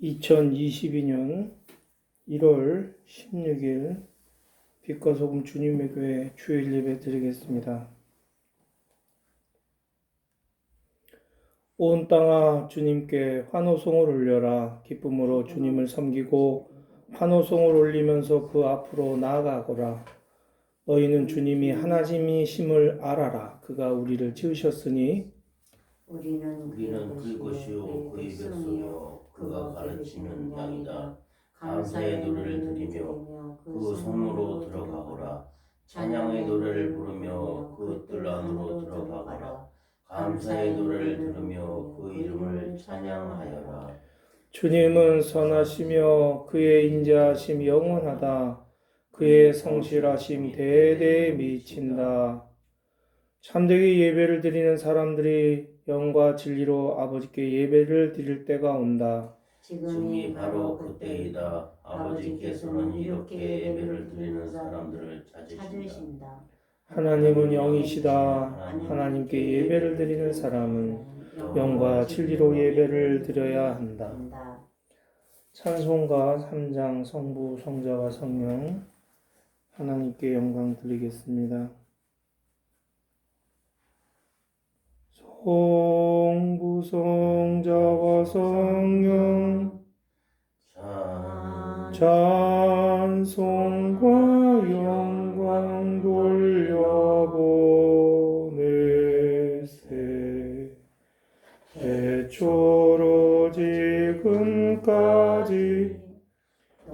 2022년 1월 16일 빛과 소금 주님의 교회 주일 예배 드리겠습니다. 온 땅아 주님께 환호송을 올려라. 기쁨으로 주님을 섬기고 환호송을 올리면서 그 앞으로 나아가거라. 너희는 주님이 하나님이심을 알아라. 그가 우리를 지으셨으니 우리는 그의 것이요 그의 백성이요 그가 가르치는 양이다. 감사의 노래를 드리며 그 성으로 들어가거라. 찬양의 노래를 부르며 그 뜰 안으로 들어가거라. 감사의 노래를 들으며 그 이름을 찬양하여라. 주님은 선하시며 그의 인자하심 영원하다. 그의 성실하심 대대에 미친다. 참되게 예배를 드리는 사람들이 영과 진리로 아버지께 예배를 드릴 때가 온다. 지금이 바로 그때이다. 아버지께서는 이렇게 예배를 드리는 사람들을 찾으신다. 하나님은 영이시다. 하나님께 예배를 드리는 사람은 영과 진리로 예배를 드려야 한다. 찬송가 3장 성부, 성자와 성령 하나님께 영광 드리겠습니다. 성부, 성자와 성령 찬송과 영광 돌려보내세. 애초로 지금까지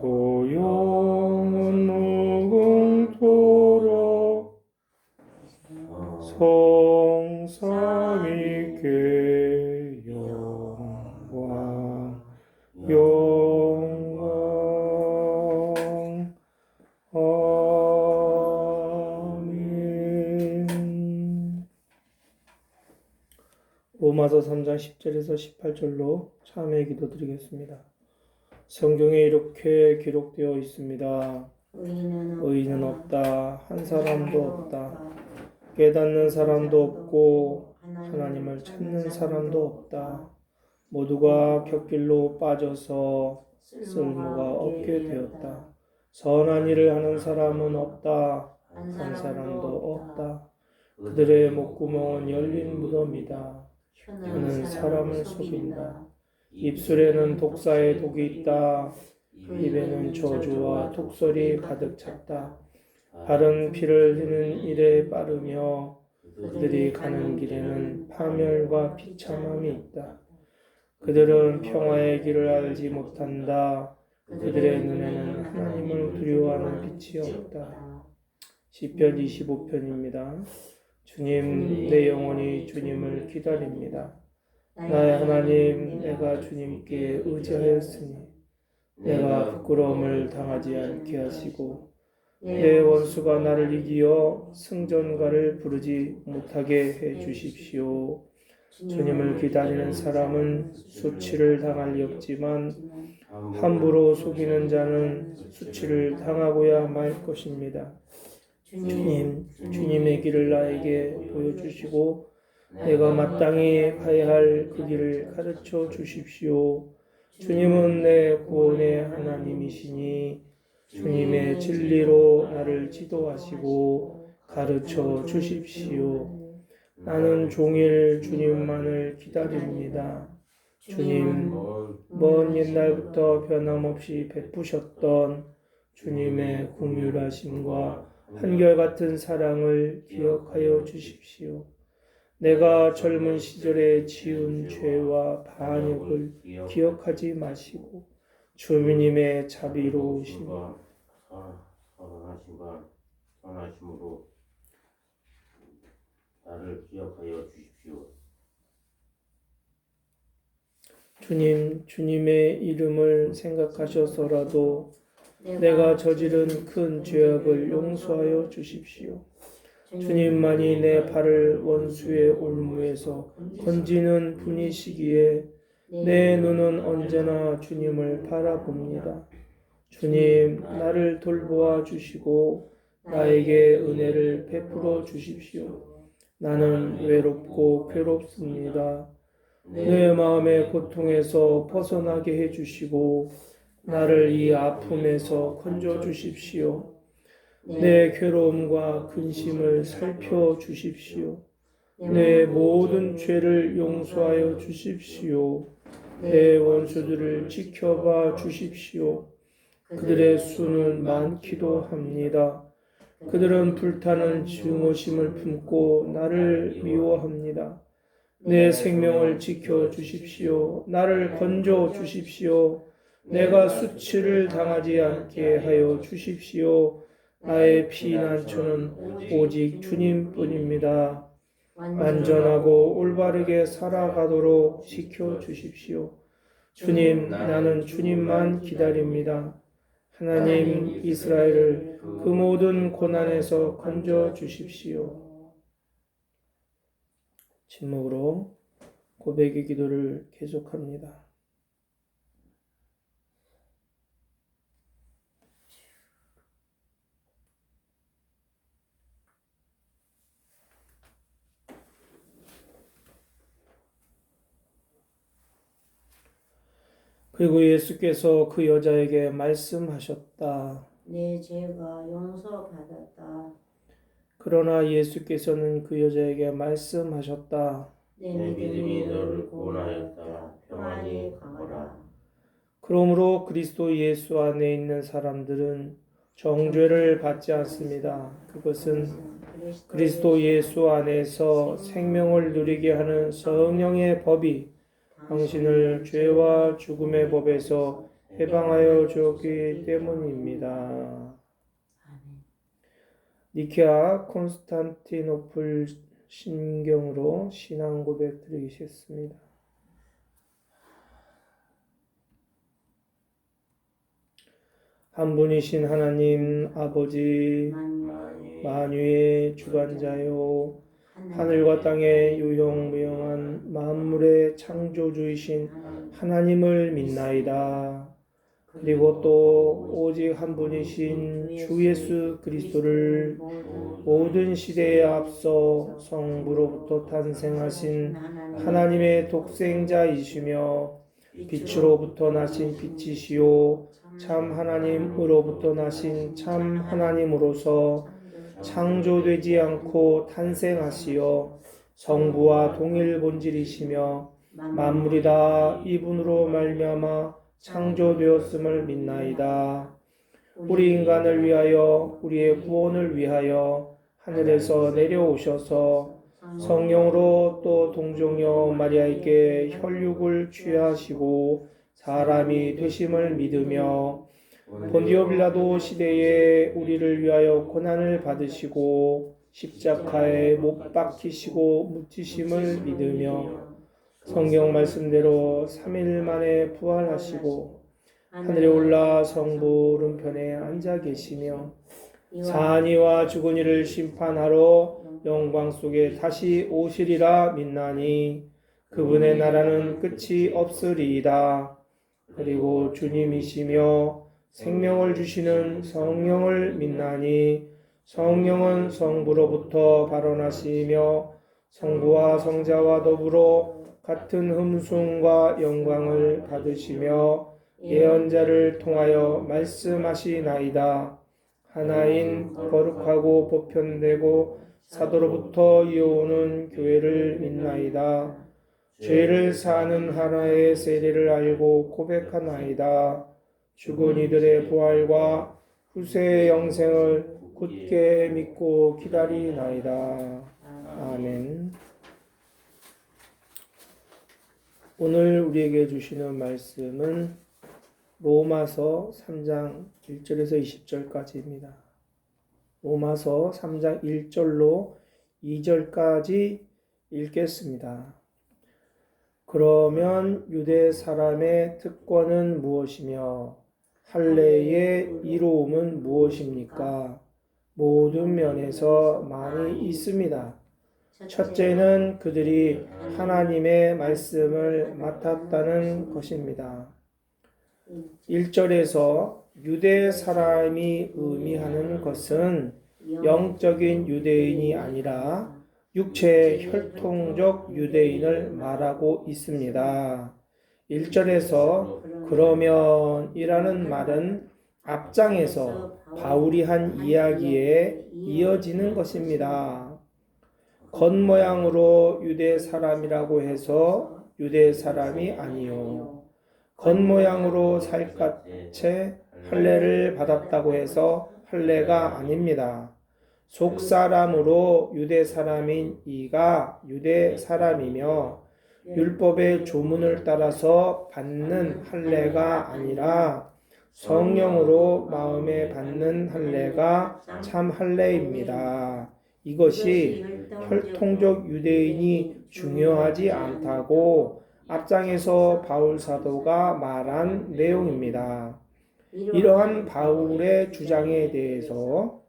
또 영원 무궁토록 성삼위께 영광 아멘. 로마서 3장 10절에서 18절로 참회 기도 드리겠습니다. 성경에 이렇게 기록되어 있습니다. 의인은 없다. 한 사람도 없다. 깨닫는 사람도 없고 하나님을 찾는 사람도 없다. 모두가 곁길로 빠져서 쓸모가 없게 되었다. 선한 일을 하는 사람은 없다. 한 사람도 없다. 그들의 목구멍은 열린 무덤이다. 혀는 사람을 속인다. 입술에는 독사의 독이 있다. 입에는 저주와 독설이 가득 찼다. 발은 피를 흘리는 일에 빠르며 그들이 가는 길에는 파멸과 비참함이 있다. 그들은 평화의 길을 알지 못한다. 그들의 눈에는 하나님을 두려워하는 빛이 없다. 시편 25편입니다. 주님, 내 영혼이 주님을 기다립니다. 나의 하나님, 내가 주님께 의지하였으니 내가 부끄러움을 당하지 않게 하시고 내 원수가 나를 이기어 승전가를 부르지 못하게 해 주십시오. 주님을 기다리는 사람은 수치를 당할 리 없지만 함부로 속이는 자는 수치를 당하고야 말 것입니다. 주님, 주님의 길을 나에게 보여주시고 내가 마땅히 가야 할 그 길을 가르쳐 주십시오. 주님은 내 구원의 하나님이시니 주님의 진리로 나를 지도하시고 가르쳐 주십시오. 나는 종일 주님만을 기다립니다. 주님, 먼 옛날부터 변함없이 베푸셨던 주님의 긍휼하심과 한결같은 사랑을 기억하여 주십시오. 내가 젊은 시절에 지은 죄와 반역을 기억하지 마시고 주님의 자비로우신 선하심으로 나를 기억하여 주십시오. 주님, 주님의 이름을 생각하셔서라도 내가 저지른 큰 죄악을 용서하여 주십시오. 주님만이 내 발을 원수의 올무에서 건지는 분이시기에 내 눈은 언제나 주님을 바라봅니다. 주님, 나를 돌보아 주시고 나에게 은혜를 베풀어 주십시오. 나는 외롭고 괴롭습니다. 내 마음의 고통에서 벗어나게 해주시고 나를 이 아픔에서 건져 주십시오. 내 괴로움과 근심을 살펴 주십시오. 내 모든 죄를 용서하여 주십시오. 내 원수들을 지켜봐 주십시오. 그들의 수는 많기도 합니다. 그들은 불타는 증오심을 품고 나를 미워합니다. 내 생명을 지켜 주십시오. 나를 건져 주십시오. 내가 수치를 당하지 않게 하여 주십시오. 나의 피난처는 오직 주님뿐입니다. 안전하고 올바르게 살아가도록 지켜 주십시오. 주님, 나는 주님만 기다립니다. 하나님, 이스라엘을 그 모든 고난에서 건져 주십시오. 침묵으로 고백의 기도를 계속합니다. 그리고 예수께서 그 여자에게 말씀하셨다. 내 죄가 용서받았다. 그러나 예수께서는 그 여자에게 말씀하셨다. 내 내 믿음이 너를 구원하였다. 평안히 가거라. 그러므로 그리스도 예수 안에 있는 사람들은 정죄를 받지 않습니다. 그것은 그리스도 예수 안에서 생명을 누리게 하는 성령의 법이 당신을 죄와 죽음의 법에서 해방하여 주었기 때문입니다. 아멘. 니케아 콘스탄티노플 신경으로 신앙 고백 드리겠습니다. 한 분이신 하나님 아버지 만유의 주관자요 하늘과 땅의 유형무형한 만물의 창조주이신 하나님을 믿나이다. 그리고 또 오직 한 분이신 주 예수 그리스도를 모든 시대에 앞서 성부로부터 탄생하신 하나님의 독생자이시며 빛으로부터 나신 빛이시요 참 하나님으로부터 나신 참 하나님으로서 창조되지 않고 탄생하시어 성부와 동일 본질이시며 만물이 다 이분으로 말미암아 창조되었음을 믿나이다. 우리 인간을 위하여 우리의 구원을 위하여 하늘에서 내려오셔서 성령으로 또 동정녀 마리아에게 혈육을 취하시고 사람이 되심을 믿으며 본디오 빌라도 시대에 우리를 위하여 고난을 받으시고 십자가에 못 박히시고 묻히심을 믿으며 성경 말씀대로 3일 만에 부활하시고 하늘에 올라 성부 오른편에 앉아 계시며 사한 이와 죽은 이를 심판하러 영광 속에 다시 오시리라 믿나니 그분의 나라는 끝이 없으리이다. 그리고 주님이시며 생명을 주시는 성령을 믿나니 성령은 성부로부터 발원하시며 성부와 성자와 더불어 같은 흠숭과 영광을 받으시며 예언자를 통하여 말씀하시나이다. 하나인 거룩하고 보편되고 사도로부터 이어오는 교회를 믿나이다. 죄를 사하는 하나의 세례를 알고 고백하나이다. 죽은 이들의 부활과 후세의 영생을 굳게 믿고 기다리나이다. 아멘. 오늘 우리에게 주시는 말씀은 로마서 3장 1절에서 20절까지입니다. 로마서 3장 1절로 2절까지 읽겠습니다. 그러면 유대 사람의 특권은 무엇이며 할례의 이로움은 무엇입니까? 모든 면에서 많이 있습니다. 첫째는 그들이 하나님의 말씀을 맡았다는 것입니다. 1절에서 유대 사람이 의미하는 것은 영적인 유대인이 아니라 육체 혈통적 유대인을 말하고 있습니다. 1절에서 그러면이라는 말은 앞장에서 바울이 한 이야기에 이어지는 것입니다. 겉모양으로 유대 사람이라고 해서 유대 사람이 아니요. 겉모양으로 살갗에 할례를 받았다고 해서 할례가 아닙니다. 속사람으로 유대 사람인 이가 유대 사람이며 율법의 조문을 따라서 받는 할례가 아니라 성령으로 마음에 받는 할례가 참 할례입니다. 이것이 혈통적 유대인이 중요하지 않다고 앞장에서 바울 사도가 말한 내용입니다. 이러한 바울의 주장에 대해서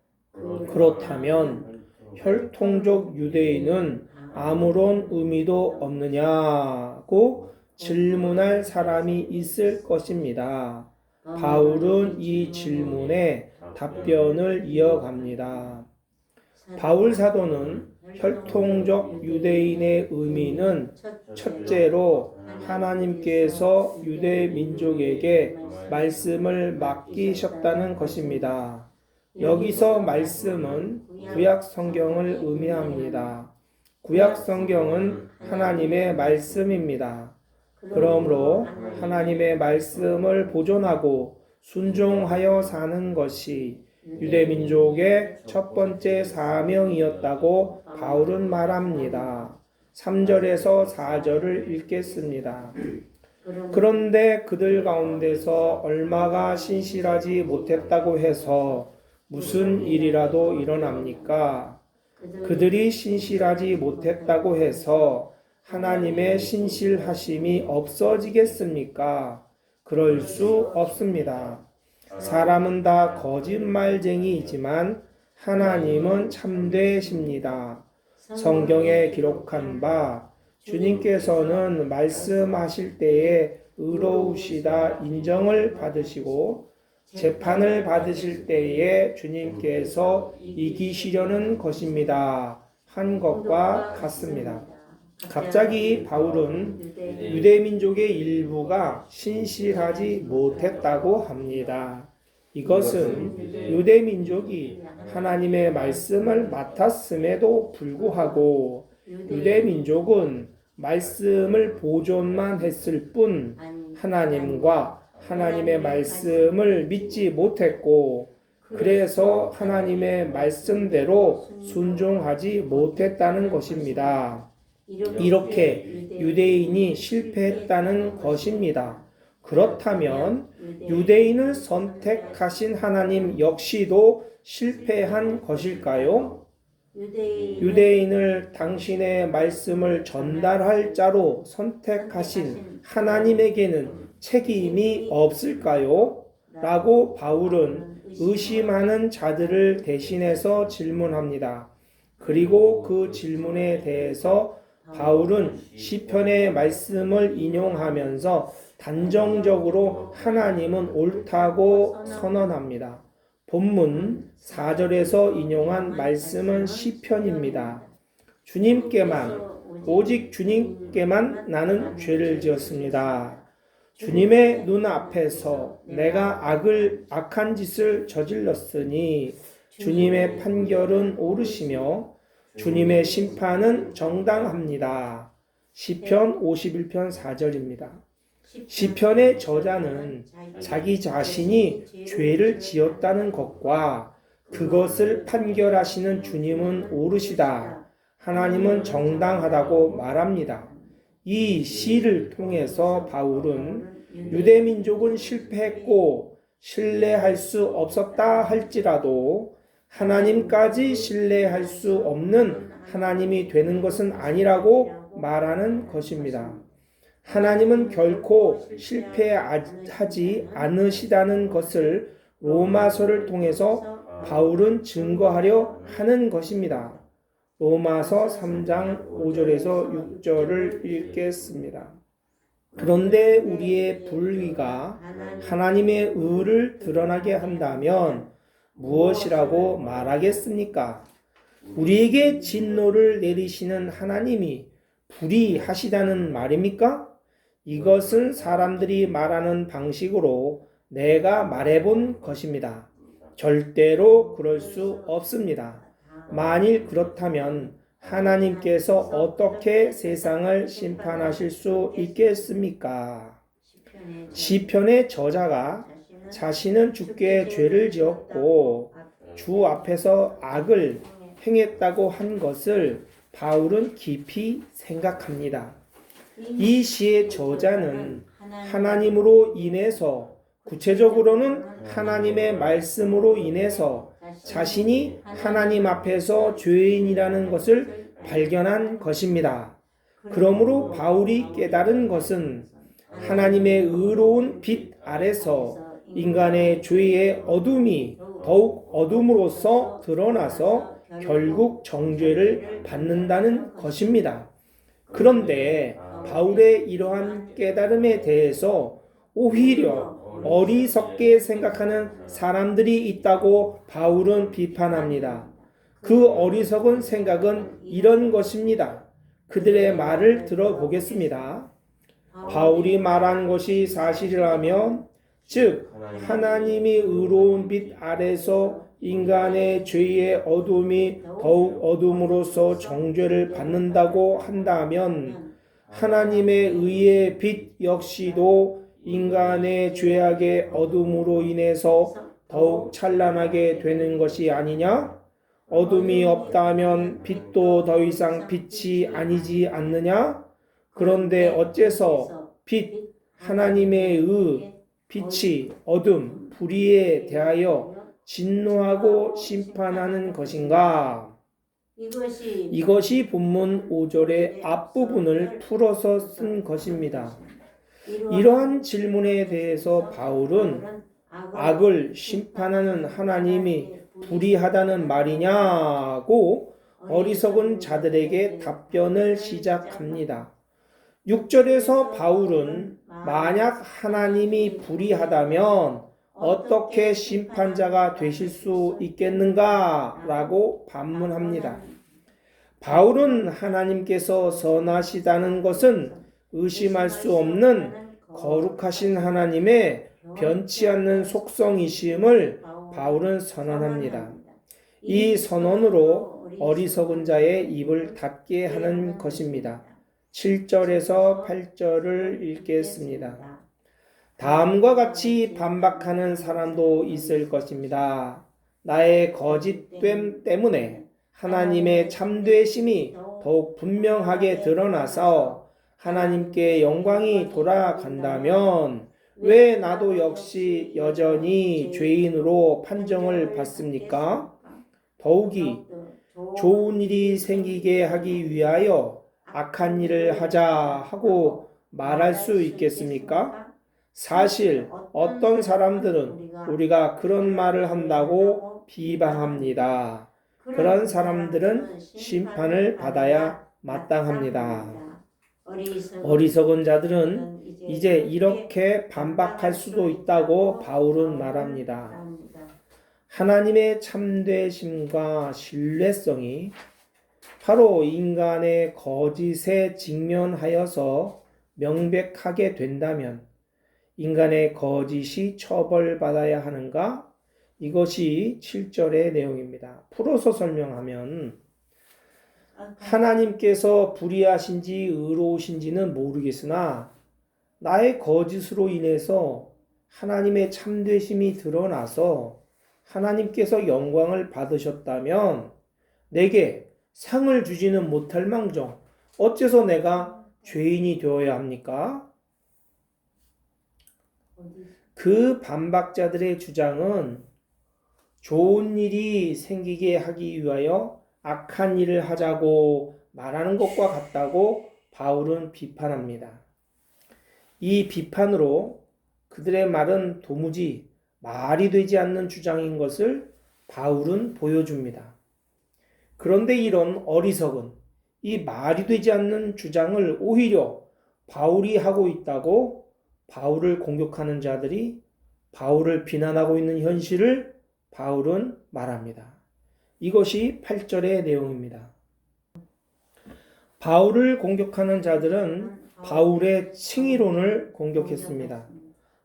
그렇다면 혈통적 유대인은 아무런 의미도 없느냐고 질문할 사람이 있을 것입니다. 바울은 이 질문에 답변을 이어갑니다. 바울 사도는 혈통적 유대인의 의미는 첫째로 하나님께서 유대 민족에게 말씀을 맡기셨다는 것입니다. 여기서 말씀은 구약 성경을 의미합니다. 구약 성경은 하나님의 말씀입니다. 그러므로 하나님의 말씀을 보존하고 순종하여 사는 것이 유대 민족의 첫 번째 사명이었다고 바울은 말합니다. 3절에서 4절을 읽겠습니다. 그런데 그들 가운데서 얼마가 신실하지 못했다고 해서 무슨 일이라도 일어납니까? 그들이 신실하지 못했다고 해서 하나님의 신실하심이 없어지겠습니까? 그럴 수 없습니다. 사람은 다 거짓말쟁이이지만 하나님은 참되십니다. 성경에 기록한 바 주님께서는 말씀하실 때에 의로우시다 인정을 받으시고 재판을 받으실 때에 주님께서 이기시려는 것입니다. 한 것과 같습니다. 갑자기 바울은 유대 민족의 일부가 신실하지 못했다고 합니다. 이것은 유대 민족이 하나님의 말씀을 맡았음에도 불구하고 유대 민족은 말씀을 보존만 했을 뿐 하나님과 하나님의 말씀을 믿지 못했고 그래서 하나님의 말씀대로 순종하지 못했다는 것입니다. 이렇게 유대인이 실패했다는 것입니다. 그렇다면 유대인을 선택하신 하나님 역시도 실패한 것일까요? 유대인을 당신의 말씀을 전달할 자로 선택하신 하나님에게는 책임이 없을까요? 라고 바울은 의심하는 자들을 대신해서 질문합니다. 그리고 그 질문에 대해서 바울은 시편의 말씀을 인용하면서 단정적으로 하나님은 옳다고 선언합니다. 본문 4절에서 인용한 말씀은 시편입니다. 주님께만, 오직 주님께만 나는 죄를 지었습니다. 주님의 눈앞에서 내가 악한 짓을 저질렀으니 주님의 판결은 옳으시며 주님의 심판은 정당합니다. 시편 51편 4절입니다. 시편의 저자는 자기 자신이 죄를 지었다는 것과 그것을 판결하시는 주님은 옳으시다. 하나님은 정당하다고 말합니다. 이 시를 통해서 바울은 유대 민족은 실패했고 신뢰할 수 없었다 할지라도 하나님까지 신뢰할 수 없는 하나님이 되는 것은 아니라고 말하는 것입니다. 하나님은 결코 실패하지 않으시다는 것을 로마서를 통해서 바울은 증거하려 하는 것입니다. 로마서 3장 5절에서 6절을 읽겠습니다. 그런데 우리의 불의가 하나님의 의를 드러나게 한다면 무엇이라고 말하겠습니까? 우리에게 진노를 내리시는 하나님이 불의하시다는 말입니까? 이것은 사람들이 말하는 방식으로 내가 말해본 것입니다. 절대로 그럴 수 없습니다. 만일 그렇다면 하나님께서 어떻게 세상을 심판하실 수 있겠습니까? 시편의 저자가 자신은 주께 죄를 지었고 주 앞에서 악을 행했다고 한 것을 바울은 깊이 생각합니다. 이 시의 저자는 하나님으로 인해서, 구체적으로는 하나님의 말씀으로 인해서 자신이 하나님 앞에서 죄인이라는 것을 발견한 것입니다. 그러므로 바울이 깨달은 것은 하나님의 의로운 빛 아래서 인간의 죄의 어둠이 더욱 어둠으로써 드러나서 결국 정죄를 받는다는 것입니다. 그런데 바울의 이러한 깨달음에 대해서 오히려 어리석게 생각하는 사람들이 있다고 바울은 비판합니다. 그 어리석은 생각은 이런 것입니다. 그들의 말을 들어보겠습니다. 바울이 말한 것이 사실이라면, 즉 하나님이 의로운 빛 아래서 인간의 죄의 어둠이 더욱 어둠으로써 정죄를 받는다고 한다면 하나님의 의의 빛 역시도 인간의 죄악의 어둠으로 인해서 더욱 찬란하게 되는 것이 아니냐? 어둠이 없다면 빛도 더 이상 빛이 아니지 않느냐? 그런데 어째서 빛, 하나님의 의, 빛이 어둠, 불의에 대하여 진노하고 심판하는 것인가? 이것이 본문 5절의 앞부분을 풀어서 쓴 것입니다. 이러한 질문에 대해서 바울은 악을 심판하는 하나님이 불의하다는 말이냐고 어리석은 자들에게 답변을 시작합니다. 6절에서 바울은 만약 하나님이 불의하다면 어떻게 심판자가 되실 수 있겠는가? 라고 반문합니다. 바울은 하나님께서 선하시다는 것은 의심할 수 없는 거룩하신 하나님의 변치 않는 속성이심을 바울은 선언합니다. 이 선언으로 어리석은 자의 입을 닫게 하는 것입니다. 7절에서 8절을 읽겠습니다. 다음과 같이 반박하는 사람도 있을 것입니다. 나의 거짓됨 때문에 하나님의 참되심이 더욱 분명하게 드러나서 하나님께 영광이 돌아간다면 왜 나도 역시 여전히 죄인으로 판정을 받습니까? 더욱이 좋은 일이 생기게 하기 위하여 악한 일을 하자 하고 말할 수 있겠습니까? 사실 어떤 사람들은 우리가 그런 말을 한다고 비방합니다. 그런 사람들은 심판을 받아야 마땅합니다. 어리석은 자들은 이제 이렇게 반박할 수도 있다고 바울은 말합니다. 하나님의 참되심과 신뢰성이 바로 인간의 거짓에 직면하여서 명백하게 된다면 인간의 거짓이 처벌받아야 하는가? 이것이 7절의 내용입니다. 풀어서 설명하면 하나님께서 불의하신지 의로우신지는 모르겠으나 나의 거짓으로 인해서 하나님의 참되심이 드러나서 하나님께서 영광을 받으셨다면 내게 상을 주지는 못할 망정 어째서 내가 죄인이 되어야 합니까? 그 반박자들의 주장은 좋은 일이 생기게 하기 위하여 악한 일을 하자고 말하는 것과 같다고 바울은 비판합니다. 이 비판으로 그들의 말은 도무지 말이 되지 않는 주장인 것을 바울은 보여줍니다. 그런데 이런 어리석은 이 말이 되지 않는 주장을 오히려 바울이 하고 있다고 바울을 공격하는 자들이 바울을 비난하고 있는 현실을 바울은 말합니다. 이것이 8절의 내용입니다. 바울을 공격하는 자들은 바울의 칭의론을 공격했습니다.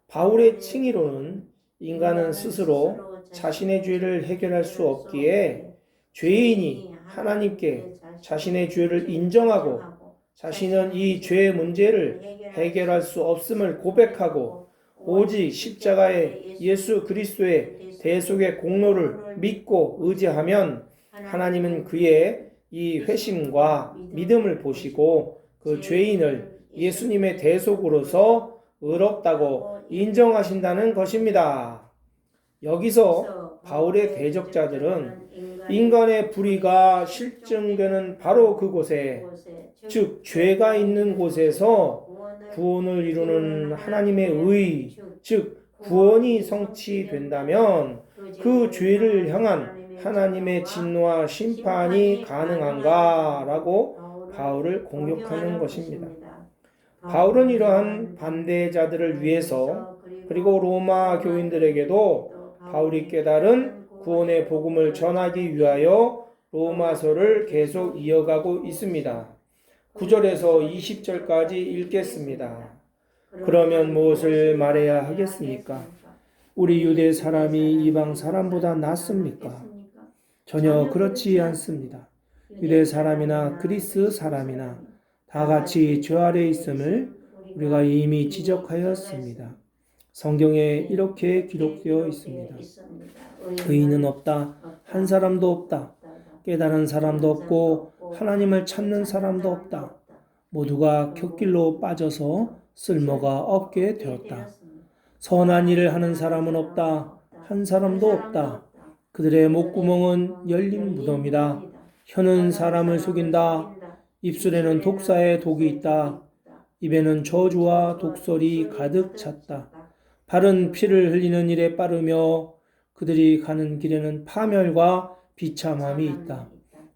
바울의 칭의론은 인간은 스스로 자신의 죄를 해결할 수 없기에 죄인이 하나님께 자신의 죄를 인정하고 자신은 이 죄의 문제를 해결할 수 없음을 고백하고 오직 십자가의 예수 그리스도의 대속의 공로를 믿고 의지하면 하나님은 그의 이 회심과 믿음을 보시고 그 죄인을 예수님의 대속으로서 의롭다고 인정하신다는 것입니다. 여기서 바울의 대적자들은 인간의 불의가 실증되는 바로 그곳에, 즉 죄가 있는 곳에서 구원을 이루는 하나님의 의, 즉 구원이 성취된다면 그 죄를 향한 하나님의 진노와 심판이 가능한가라고 바울을 공격하는 것입니다. 바울은 이러한 반대자들을 위해서 그리고 로마 교인들에게도 바울이 깨달은 구원의 복음을 전하기 위하여 로마서를 계속 이어가고 있습니다. 9절에서 20절까지 읽겠습니다. 그러면 무엇을 말해야 하겠습니까? 우리 유대 사람이 이방 사람보다 낫습니까? 전혀 그렇지 않습니다. 유대 사람이나 그리스 사람이나 다 같이 죄 아래 있음을 우리가 이미 지적하였습니다. 성경에 이렇게 기록되어 있습니다. 의인은 없다. 한 사람도 없다. 깨달은 사람도 없고 하나님을 찾는 사람도 없다. 모두가 곁길로 빠져서 쓸모가 없게 되었다. 선한 일을 하는 사람은 없다. 한 사람도 없다. 그들의 목구멍은 열린 무덤이다. 혀는 사람을 속인다. 입술에는 독사의 독이 있다. 입에는 저주와 독설이 가득 찼다. 발은 피를 흘리는 일에 빠르며 그들이 가는 길에는 파멸과 비참함이 있다.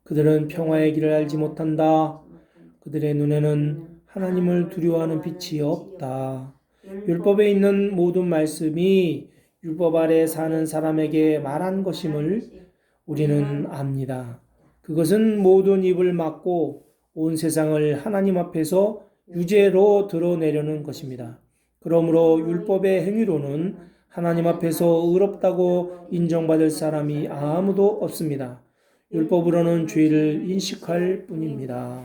그들은 평화의 길을 알지 못한다. 그들의 눈에는 하나님을 두려워하는 빛이 없다. 율법에 있는 모든 말씀이 율법 아래 사는 사람에게 말한 것임을 우리는 압니다. 그것은 모든 입을 막고 온 세상을 하나님 앞에서 유죄로 드러내려는 것입니다. 그러므로 율법의 행위로는 하나님 앞에서 의롭다고 인정받을 사람이 아무도 없습니다. 율법으로는 죄를 인식할 뿐입니다.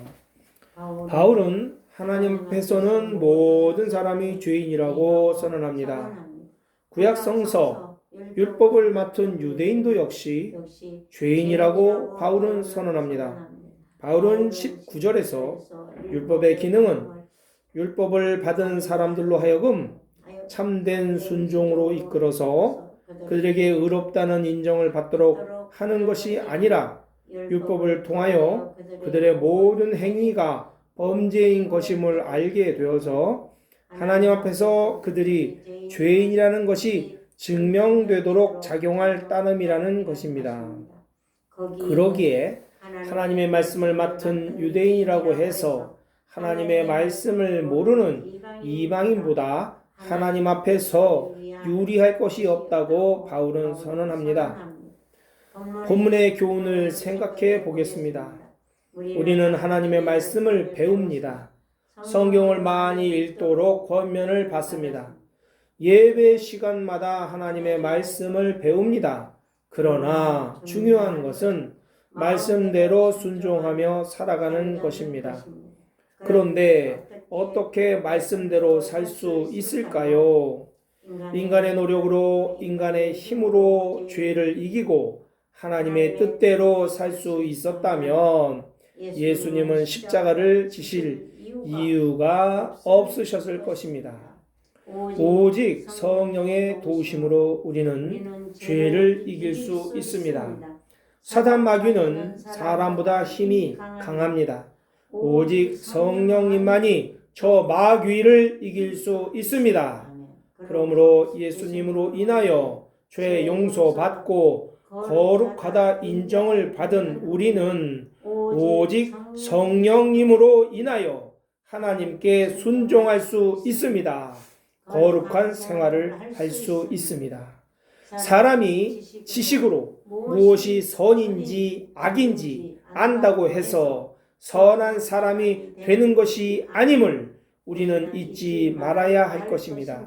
바울은 하나님 앞에서는 모든 사람이 죄인이라고 선언합니다. 구약 성서 율법을 맡은 유대인도 역시 죄인이라고 바울은 선언합니다. 바울은 19절에서 율법의 기능은 율법을 받은 사람들로 하여금 참된 순종으로 이끌어서 그들에게 의롭다는 인정을 받도록 하는 것이 아니라 율법을 통하여 그들의 모든 행위가 범죄인 것임을 알게 되어서 하나님 앞에서 그들이 죄인이라는 것이 증명되도록 작용할 따름이라는 것입니다. 그러기에 하나님의 말씀을 맡은 유대인이라고 해서 하나님의 말씀을 모르는 이방인보다 하나님 앞에서 유리할 것이 없다고 바울은 선언합니다. 본문의 교훈을 생각해 보겠습니다. 우리는 하나님의 말씀을 배웁니다. 성경을 많이 읽도록 권면을 받습니다. 예배 시간마다 하나님의 말씀을 배웁니다. 그러나 중요한 것은 말씀대로 순종하며 살아가는 것입니다. 그런데 어떻게 말씀대로 살 수 있을까요? 인간의 노력으로, 인간의 힘으로 죄를 이기고 하나님의 뜻대로 살 수 있었다면 예수님은 십자가를 지실 이유가 없으셨을 것입니다. 오직 성령의 도우심으로 우리는 죄를 이길 수 있습니다. 사단 마귀는 사람보다 힘이 강합니다. 오직 성령님만이 저 마귀를 이길 수 있습니다. 그러므로 예수님으로 인하여 죄 용서받고 거룩하다 인정을 받은 우리는 오직 성령님으로 인하여 하나님께 순종할 수 있습니다. 거룩한 생활을 할 수 있습니다. 사람이 지식으로 무엇이 선인지 악인지 안다고 해서 선한 사람이 되는 것이 아님을 우리는 잊지 말아야 할 것입니다.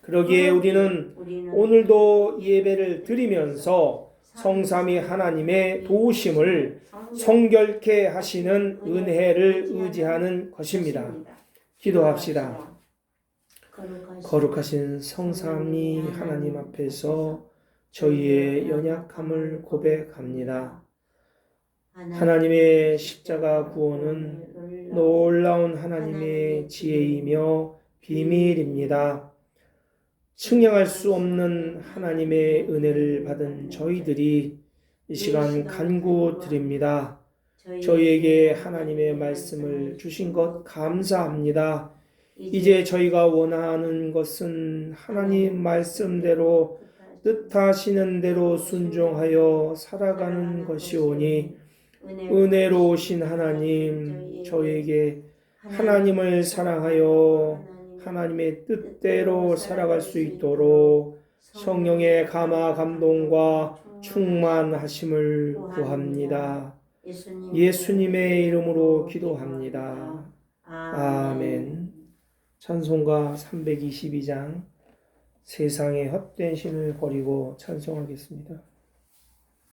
그러기에 우리는 오늘도 예배를 드리면서 성삼위 하나님의 도우심을 성결케 하시는 은혜를 의지하는 것입니다. 기도합시다. 거룩하신 성삼위 하나님 앞에서 저희의 연약함을 고백합니다. 하나님의 십자가 구원은 놀라운 하나님의 지혜이며 비밀입니다. 측량할 수 없는 하나님의 은혜를 받은 저희들이 이 시간 간구드립니다. 저희에게 하나님의 말씀을 주신 것 감사합니다. 이제 저희가 원하는 것은 하나님 말씀대로 뜻하시는 대로 순종하여 살아가는 것이오니 은혜로우신 하나님, 저에게 하나님을 사랑하여 하나님의 뜻대로 살아갈 수 있도록 성령의 감화 감동과 충만하심을 구합니다. 예수님의 이름으로 기도합니다. 아멘. 찬송가 322장 세상의 헛된 신을 버리고 찬송하겠습니다.